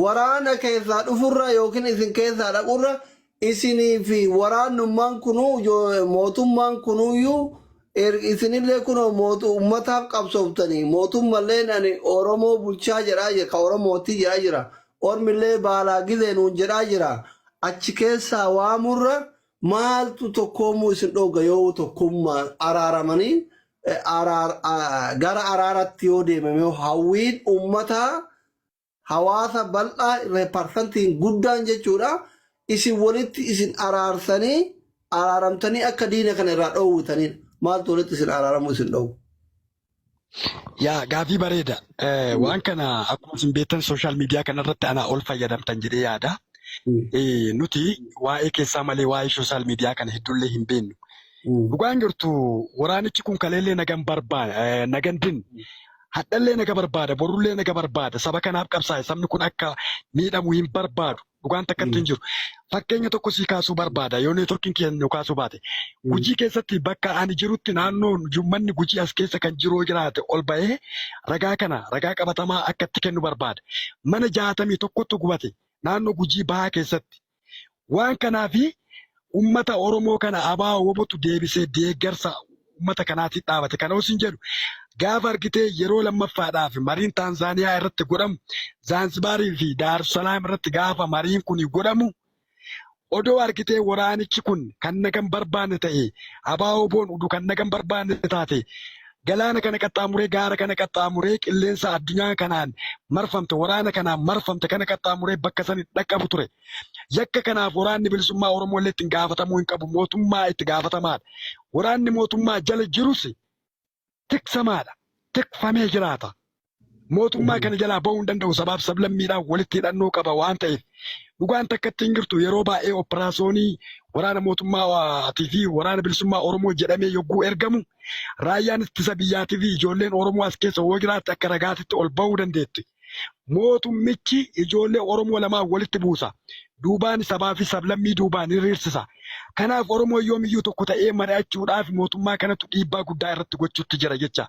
waraana keessaa dhufurra yookiin isin keessaa dhaqurra isinii fi waraannummaan kunuu mootummaan kunuuyyuu isinillee kunoo uummataaf qabsooftanii mootummallee ani Oromoo bulchaa jedhaa jira ka Oromootti jedhaa jira ormillee baalaa gizeenuun jedhaa jira achi keessaa waamurra maaltu tokkoomuu isin dhooga yoo tokkummaa araaramanii gara araaratti yoo deemame hawwiin uummataa hawaasa bal'aa parsantiin guddaan jechuudha isin walitti isin araaramtanii akka diina kana irraa dhoowwitanii maaltu walitti isin araaramu isin dhoowwu. Yaa gaafii bareeda waan kana akkuma isin beektan sooshaal miidiyaa kanarratti anaa ol fayyadamtan jedhee yaada. Nuti waa'ee keessaa malee waa'ee sooshaal miidiyaa kana hedduullee hin beeknu. Dhugaan jirtu waraanichi kun kaleellee nagan barbaada nagan din hadhallee naga barbaada borullee naga barbaada saba kanaaf qabsaa'e sabni kun akka miidhamu hin barbaadu dhugaan takkatti hin jiru. Fakkeenya tokko sii kaasuu barbaada yoo neetworkiin keenya kaasuu baate Gujii keessatti bakka ani jirutti naannoon uummanni Gujii as keessa kan jiru jiraate ol ba'ee ragaa qabatamaa akka itti kennu barbaada. Mana 61 gubate naannoo Gujii bahaa keessatti waan kanaafi ummata Oromoo kana abaa wobotu deebisee deeggarsa ummata kanaatti dhaabate kana osin jedhu gaafa argitee yeroo lammaffaadhaaf mariin Taanzaaniyaa irratti godhamu Zanzibaarii fi Daar es Salaam irratti gaafa mariin kun godhamu odoo argitee waraanichi kun kan nagan barbaanne ta'e abaa woboon udu kan nagan barbaanne taate galaana kana qaxxaamuree gaara kana qaxxaamuree qilleensa addunyaa kanaan marfamte waraana kanaan marfamte kana qaxxaamuree bakka san dhaqqabu ture. Yakka kanaaf waraanni bilisummaa Oromoo illee ittiin gaafatamuu hin qabu mootummaa itti gaafatamaadha. Waraanni mootummaa jala jirus tiksamaadha. Tikfamee jiraata. Mootummaa kana jalaa ba'uu hin danda'u sabaaf sablammiidhaan walitti hidhannoo qaba waan ta'eef. Dhugaan takkatti hin jirtu yeroo baay'ee operaasyoonii waraana mootummaatii fi waraana bilisummaa Oromoo jedhamee yogguu ergamu raayyaan ittisa biyyaatii fi ijoolleen Oromoo as keessa yoo jiraatte akka ragaatitti ol ba'uu dandeetti. Mootummichi ijoollee Oromoo lamaan walitti buusa. Duubaan sabaa fi sablammii duubaan hiriirsisa. Kanaaf Oromoo yoomiyyuu tokko ta'ee mari'achuudhaaf mootummaa kanatu dhiibbaa guddaa irratti gochuutti jira jecha.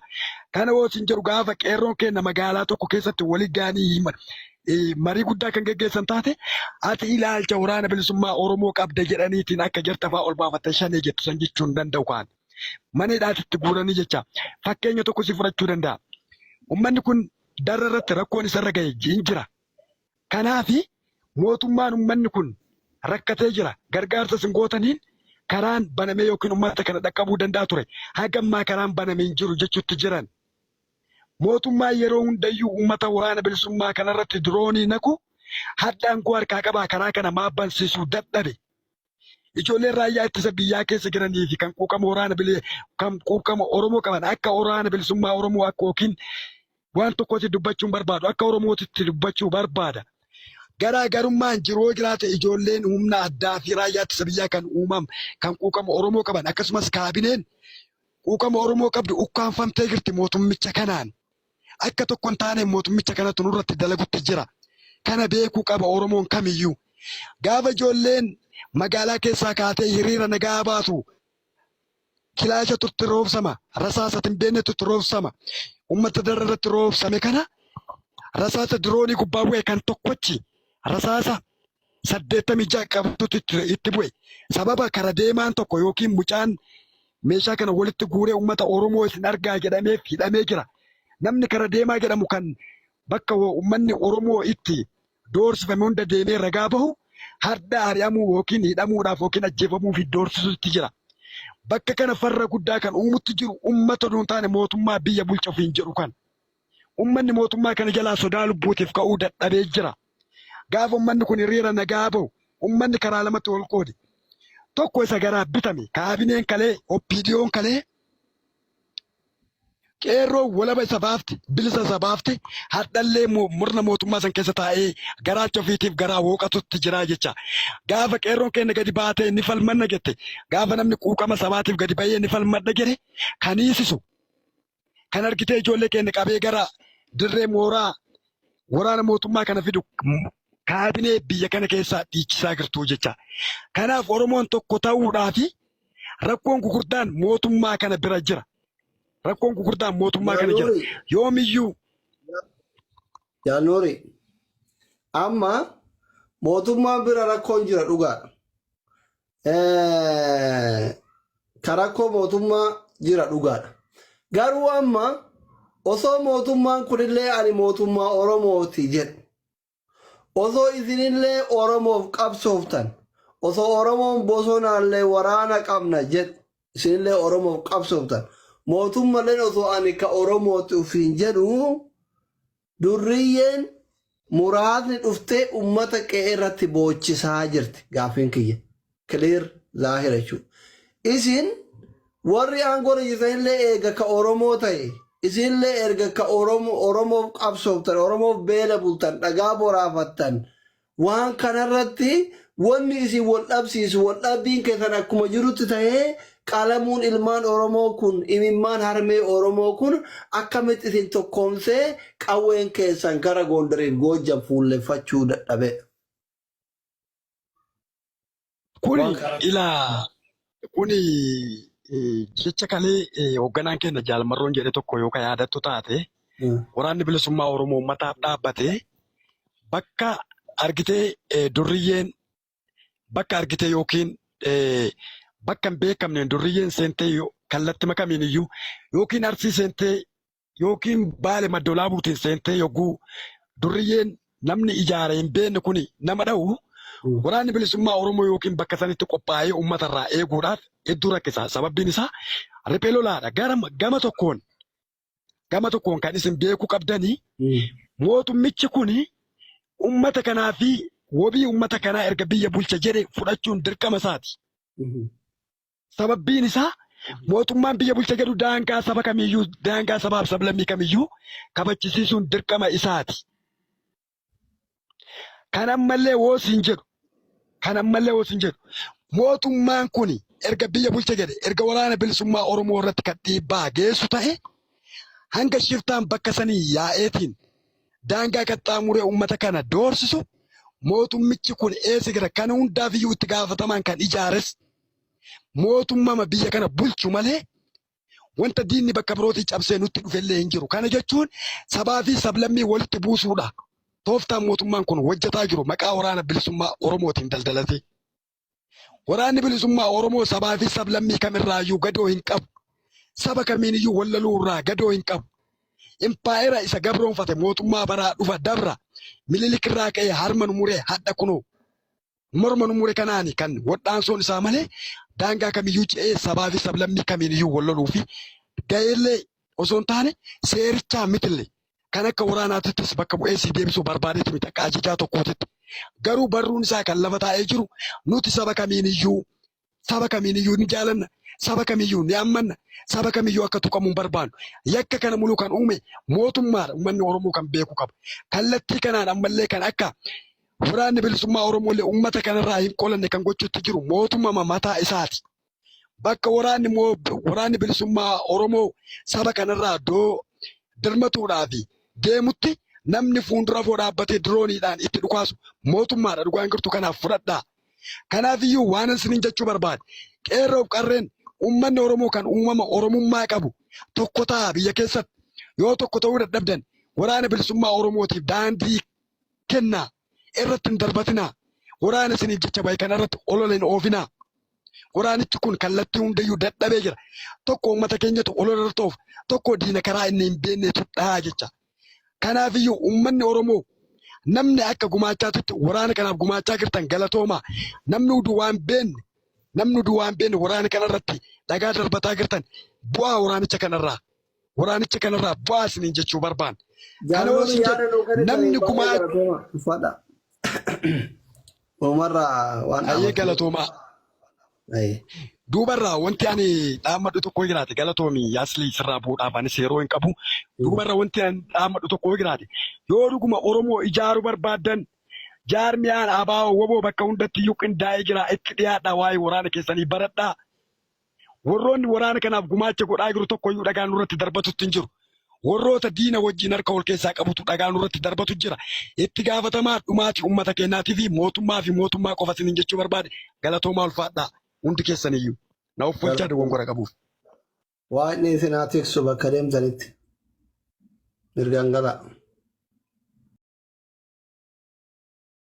Kana woosin jedhu gaafa qeerroon keenya magaalaa tokko keessatti walii gaanii marii guddaa kan geggeessan taate ati ilaalcha waraana bilisummaa Oromoo qabda jedhaniitiin akka jartafaa ol baafatte shanee jettu san jechuu hin danda'u kaan. Maneedhaatitti guuranii jecha fakkeenya tokko si fudhachuu danda'a. Uummanni kun darra irratti rakkoon isarra ga'e hin jira. Kanaafi mootummaan uummanni kun rakkatee jira gargaarsa singootaniin karaan banamee yookiin uummata kana dhaqqabuu danda'a ture. Hagammaa karaan banamee hin jiru jechuutti jiran. Mootummaa yeroo hundayyuu uummata waraana bilisummaa kanarratti diroonii naqu haddaan koo harkaa qabaa karaa kana maabbansiisuu dadhabe. Ijoolleen raayyaa ittisa biyyaa keessa jiranii fi kan quuqama Oromoo qaban akka waraana bilisummaa Oromoo akka yookiin waan tokkotti dubbachuun barbaadu akka Oromootitti dubbachuu barbaada. Garaagarummaan jiroo jiraate ijoolleen humna addaa fi raayyaa ittisa biyyaa kan quuqama Oromoo qaban akkasumas kaabineen quuqama Oromoo qabdu ukkaanfamtee jirti mootummicha kanaan. Akka tokko hin taane mootummicha kanatu nurratti dalagutti jira. Kana beekuu qaba Oromoon kamiyyuu. Gaafa ijoolleen magaalaa keessaa kaatee hiriira nagaa baatu kilaasha tutti roobsama rasaasa timbeennetu roobsama uummata darra irratti roobsame kana rasaasa diroonii gubbaa bu'e kan tokkochi rasaasa 86 qabatutti itti bu'e sababa kara deemaan tokko yookiin mucaan meeshaa kana walitti guuree uummata Oromoo isin argaa jedhameef hidhamee jira. Namni kara deemaa jedhamu kan bakka uummanni Oromoo itti doorsifame hunda deemee ragaa bahu hadda ari'amuu yookiin hidhamuudhaaf yookiin ajjeefamuuf doorsisuutti jira. Bakka kana farra guddaa kan uumutti jiru uummata dhuun taane mootummaa biyya bulchuuf hin jedhu kan. Uummanni mootummaa kana jalaa sodaa lubbuutiif ka'uu dadhabee jira. Gaafa uummanni kun hiriira nagaa bahu uummanni karaa lamatti wal qoode. Tokko isa garaa bitame kaabineen kalee oppiidiyoon kalee qeerroo walaba isa baafte bilisa isa baafte hadhallee murna mootummaa san keessa taa'ee garaacha ofiitiif garaa wooqatutti jira jecha. Gaafa qeerroon keenya gadi baatee ni falmanna jette gaafa namni quuqama sabaatiif gadi ba'ee ni falmadha jedhe kan hiisisu kan argitee ijoollee keenya qabee gara dirree mooraa waraana mootummaa kana fidu kaabinee biyya kana keessaa dhiichisaa jirtu jecha. Kanaaf Oromoon tokko ta'uudhaafi rakkoon gurguddaan mootummaa kana bira jira. Rakkoon gurguddaan mootummaa kana jira. Yoomiyyuu Jaanori Amma mootummaan bira rakkoon jira dhugaadha. Karakkoo mootummaa jira dhugaadha. Garuu amma osoo mootummaan kunillee ani mootummaa Oromooti jedhu. Osoo isinillee Oromoof qabsooftan. Osoo Oromoon bosonaallee waraana qabna jedhu. Isinillee Oromoof qabsooftan. Mootummalleen osoo ani ka Oromooti ufiin jedhu durriyyeen muraasni dhuftee ummata qe'ee irratti boochisaa jirti gaafiin kiyya. Clear zaahira jechuudha. Isin warri aangoon jirtanillee eega ka Oromoo ta'e isinillee erga ka Oromoof qabsooftan Oromoof beela bultan dhagaa boraafattan waan kanarratti wanni isin wal dhabsiisu wal dhabbiin keessan akkuma jirutti ta'ee qalamuun ilmaan Oromoo kun imimmaan harmee Oromoo kun akkamitti isin tokkoomsee qawween keessan gara Gondariif Goojjam fuulleffachuu dadhabe. Kuni jecha kalee hoogganaan keenya Jaalmarroon jedhe tokko yookaan yaadattu taate waraanni bilisummaa Oromoo uummataaf dhaabbate bakka argitee durriyyeen bakka argitee yookiin bakka hin beekamne durriyyeen seentee kallattii makamiin iyyuu yookiin Arsii seentee yookiin Baale Maddoolaa Buutiin seentee yogguu durriyyeen namni ijaare hin beekne kuni nama dha'u. Waraanni bilisummaa Oromoo yookiin bakka sanitti qophaa'ee uummatarraa eeguudhaaf hedduu rakkisa. Sababbiin isaa riphee lolaadha. Gama tokkoon kan isin beekuu qabdanii mootummichi kun uummata kanaa fi wabii uummata kanaa erga biyya bulcha jedhe fudhachuun dirqama isaati. Sababbiin isaa mootummaan biyya bulcha jedhu daangaa saba kamiyyuu daangaa sabaaf sablammii kamiyyuu kabachisiisuun dirqama isaati. Kan ammallee woosiin jedhu mootummaan kun erga biyya bulcha jedhe erga waraana bilisummaa Oromoo irratti kan dhiibbaa geessu ta'e hanga shiftaan bakka sanii yaa'eetiin daangaa qaxxaamuree uummata kana doorsisu mootummichi kun eessa jira kan hundaaf iyyuu itti gaafatamaan kan ijaares mootummaa biyya kana bulchu malee wanta diinni bakka birootii cabsee nutti dhufellee hin jiru. Kana jechuun sabaa fi sablammii walitti buusuudha. Tooftaan mootummaan kun hojjetaa jiru maqaa waraana bilisummaa Oromootiin daldalate. Waraanni bilisummaa Oromoo sabaa fi sablammii kamirraayyuu gadoo hin qabu. Saba kamiiniyyuu wallaluu irraa gadoo hin qabu. Impaayera isa gabroonfate mootummaa baraa dhufa dabra mililikirraa ka'ee harma nu muree hadha kunoo morma nu mure kanaani kan wadhaansoon isaa malee daangaa kamiyyuu ce'ee sabaa fi sablammii kamiiniyyuu wallaluu fi ga'eellee osoo hin taane seerichaa mitillee. Kan akka waraanaatittis bakka bu'ee si deebisuu barbaadetti miti akka ajajaa tokkootitti. Garuu barruun isaa kan lafa taa'ee jiru nuti saba kamiiniyyuu ni jaalanna, saba kamiyyuu ni ammanna, saba kamiyyuu akka tuqamu hin barbaannu. Yakka kana muluu kan uume mootummaadha. Uummanni Oromoo kan beeku qaba. Kallattii kanaan ammallee kan akka waraanni bilisummaa Oromoolee uummata kanarraa hin qolanne kan gochuutti jiru mootummaa mataa isaati. Bakka waraanni bilisummaa Oromoo saba kanarraa dirmatuudhaafi deemutti namni fuuldura foo dhaabbatee dirooniidhaan itti dhukaasu mootummaadha. Dhugaan jirtu kanaaf fudhadhaa. Kanaaf iyyuu waan isiniin jechuu barbaade qeerroof qarreen uummanni Oromoo kan uumama Oromummaa qabu tokko ta'a biyya keessatti. Yoo tokko ta'uu dadhabdan waraana bilisummaa Oromootiif daandii kennaa irratti hin darbatinaa. Waraana isiniif jecha bahe kanarratti olola hin oofinaa. Waraanichi kun kallattii hundayyuu dadhabee jira. Tokko uummata keenyatu olola irra ta'uuf tokko diina karaa inni hin beeknetu dhahaa jecha. Kanaafiyyuu uummanni Oromoo namni akka gumaachaatti waraana kanaaf gumaachaa jirtan galatoomaa. Namni uduu waan beenne waraana kanarratti dhagaa darbataa jirtan bu'aa waraanicha kanarraa bu'aa isiniin jechuu barbaanna. Kana waliin namni gumaacha galatoomaa. Duubarraa wanti ani dhaammadhu tokko jiraate galatoomi yaaslii sirraa bu'uudhaaf anis yeroo hin qabu. Duubarraa wanti ani dhaammadhu tokko jiraate yoo dhuguma Oromoo ijaaruu barbaaddan jaarmiyaan abaa'oo woboo bakka hundatti iyyuu qindaa'ee jira itti dhiyaadhaa waa'ee waraana keessanii baradhaa. Warroonni waraana kanaaf gumaacha godhaa jiru tokko iyyuu dhagaan nurratti darbatutti hin jiru. Warroota diina wajjin harka wal keessaa qabutu dhagaan nurratti darbatu jira. Itti gaafatamaa dhumaati uummata keenyaatii fi mootummaa qofa isiniin jechuu barbaade galatoomaa ulfaadhaa. Hundi keessaniyyuu na uffachaa dogongora qabuuf. Waan isin haa tiksu bakka deemtanitti mirgaan galaa.